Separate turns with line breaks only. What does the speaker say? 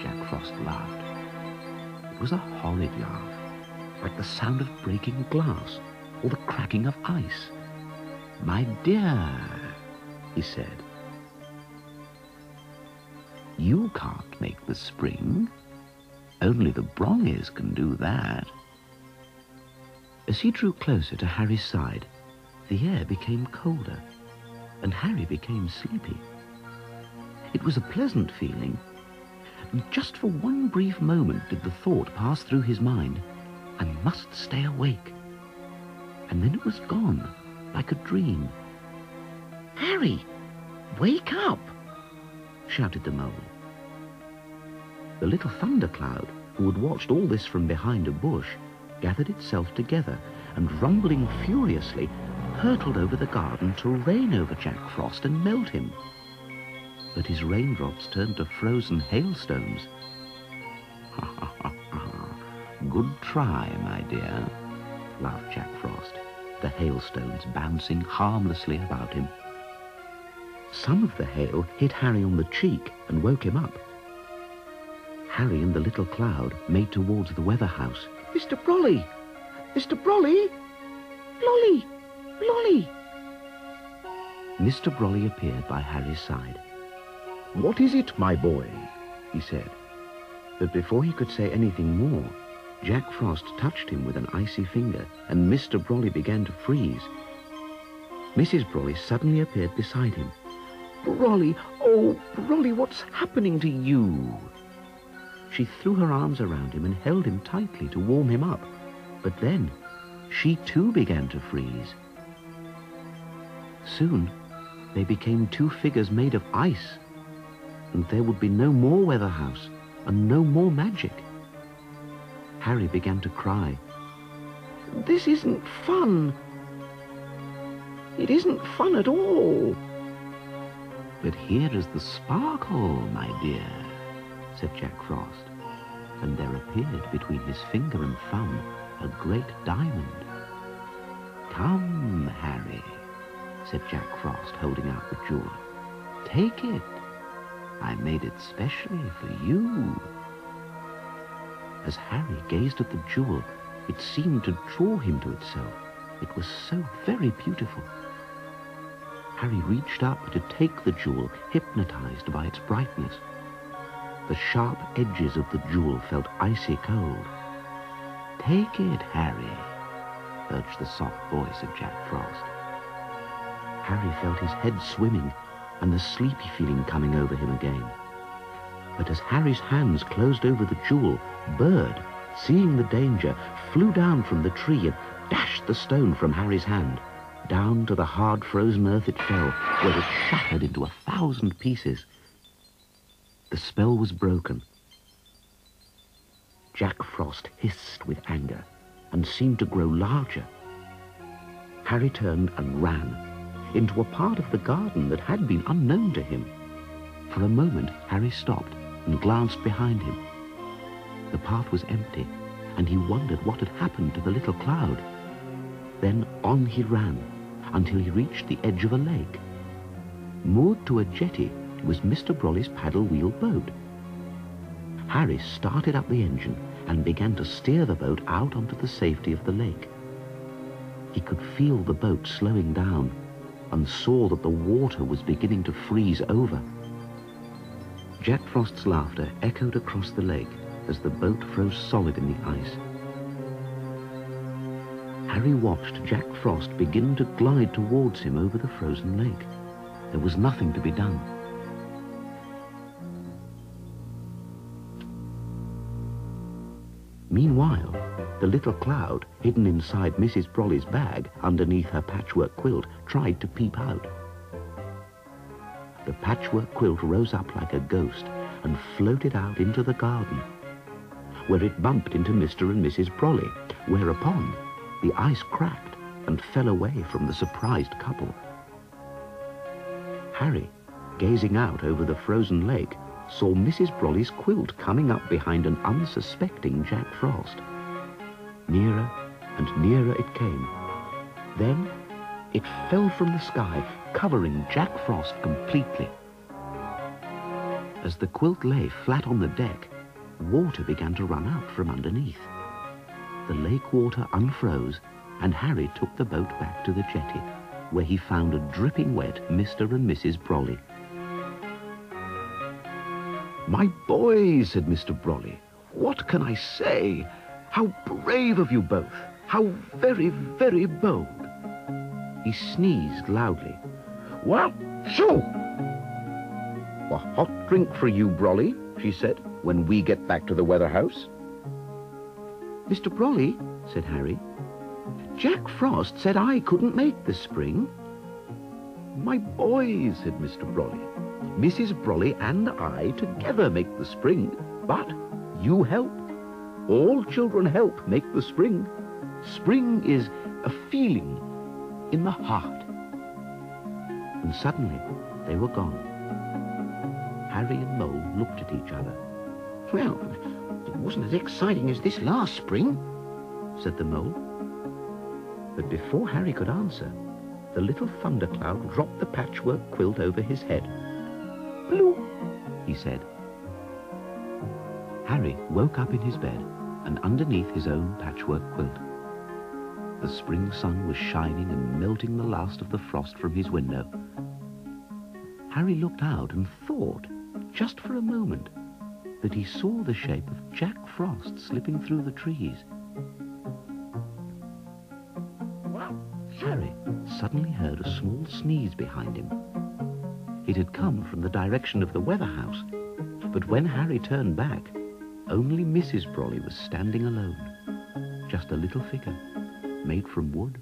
Jack Frost laughed. It was a horrid laugh, like the sound of breaking glass or the cracking of ice. "My dear," he said, "you can't make the spring. Only the Brollys can do that." As he drew closer to Harry's side, the air became colder, and Harry became sleepy. It was a pleasant feeling, and just for one brief moment did the thought pass through his mind, "I must stay awake." And then it was gone, like a dream. "Harry, wake up!" shouted the mole. The little thundercloud, who had watched all this from behind a bush, gathered itself together and, rumbling furiously, hurtled over the garden to rain over Jack Frost and melt him. But his raindrops turned to frozen hailstones. "Good try, my dear," laughed Jack Frost, the hailstones bouncing harmlessly about him. Some of the hail hit Harry on the cheek and woke him up. Harry and the little cloud made towards the weather house. "Mr. Brolly! Mr. Brolly! Lolly! Lolly!" Mr. Brolly appeared by Harry's side. "What is it, my boy?" he said. But before he could say anything more, Jack Frost touched him with an icy finger, and Mr. Brolly began to freeze. Mrs. Brolly suddenly appeared beside him. "Brolly, oh, Brolly, what's happening to you?" She threw her arms around him and held him tightly to warm him up. But then she too began to freeze. Soon they became two figures made of ice, and there would be no more weather house and no more magic. Harry began to cry. "This isn't fun. It isn't fun at all." "But here is the sparkle, my dear," said Jack Frost, and there appeared between his finger and thumb a great diamond. "Come, Harry," said Jack Frost, holding out the jewel. "Take it. I made it specially for you." As Harry gazed at the jewel, it seemed to draw him to itself. It was so very beautiful. Harry reached up to take the jewel, hypnotized by its brightness. The sharp edges of the jewel felt icy cold. "Take it, Harry," urged the soft voice of Jack Frost. Harry felt his head swimming and the sleepy feeling coming over him again. But as Harry's hands closed over the jewel, Bird, seeing the danger, flew down from the tree and dashed the stone from Harry's hand. Down to the hard frozen earth it fell, where it shattered into 1,000 pieces. The spell was broken. Jack Frost hissed with anger and seemed to grow larger. Harry turned and ran into a part of the garden that had been unknown to him. For a moment, Harry stopped and glanced behind him. The path was empty, and he wondered what had happened to the little cloud. Then on he ran until he reached the edge of a lake. Moored to a jetty was Mr. Brolly's paddle-wheel boat. Harry started up the engine and began to steer the boat out onto the safety of the lake. He could feel the boat slowing down and saw that the water was beginning to freeze over. Jack Frost's laughter echoed across the lake as the boat froze solid in the ice. Harry watched Jack Frost begin to glide towards him over the frozen lake. There was nothing to be done. Meanwhile, the little cloud, hidden inside Mrs. Brolly's bag underneath her patchwork quilt, tried to peep out. The patchwork quilt rose up like a ghost and floated out into the garden, where it bumped into Mr. and Mrs. Brolly, whereupon the ice cracked and fell away from the surprised couple. Harry, gazing out over the frozen lake, saw Mrs. Brolly's quilt coming up behind an unsuspecting Jack Frost. Nearer and nearer it came. Then it fell from the sky, covering Jack Frost completely. As the quilt lay flat on the deck, water began to run out from underneath. The lake water unfroze, and Harry took the boat back to the jetty, where he found a dripping wet Mr. and Mrs. Brolly. "My boys," said Mr. Brolly, "what can I say? How brave of you both! How very, very bold!" He sneezed loudly. "Well, shoo! A hot drink for you, Brolly," she said, "when we get back to the weather house." "Mr. Brolly," said Harry, "Jack Frost said I couldn't make the spring." "My boys," said Mr. Brolly, "Mrs. Brolly and I together make the spring, but you help. All children help make the spring. Spring is a feeling in the heart." And suddenly they were gone. Harry and Mole looked at each other. "Well, it wasn't as exciting as this last spring," said the Mole. But before Harry could answer, the little thundercloud dropped the patchwork quilt over his head. "Blue," he said. Harry woke up in his bed and underneath his own patchwork quilt. The spring sun was shining and melting the last of the frost from his window. Harry looked out and thought, just for a moment, that he saw the shape of Jack Frost slipping through the trees. Harry suddenly heard a small sneeze behind him. It had come from the direction of the weather house, but when Harry turned back, only Mrs. Brolly was standing alone, just a little figure made from wood.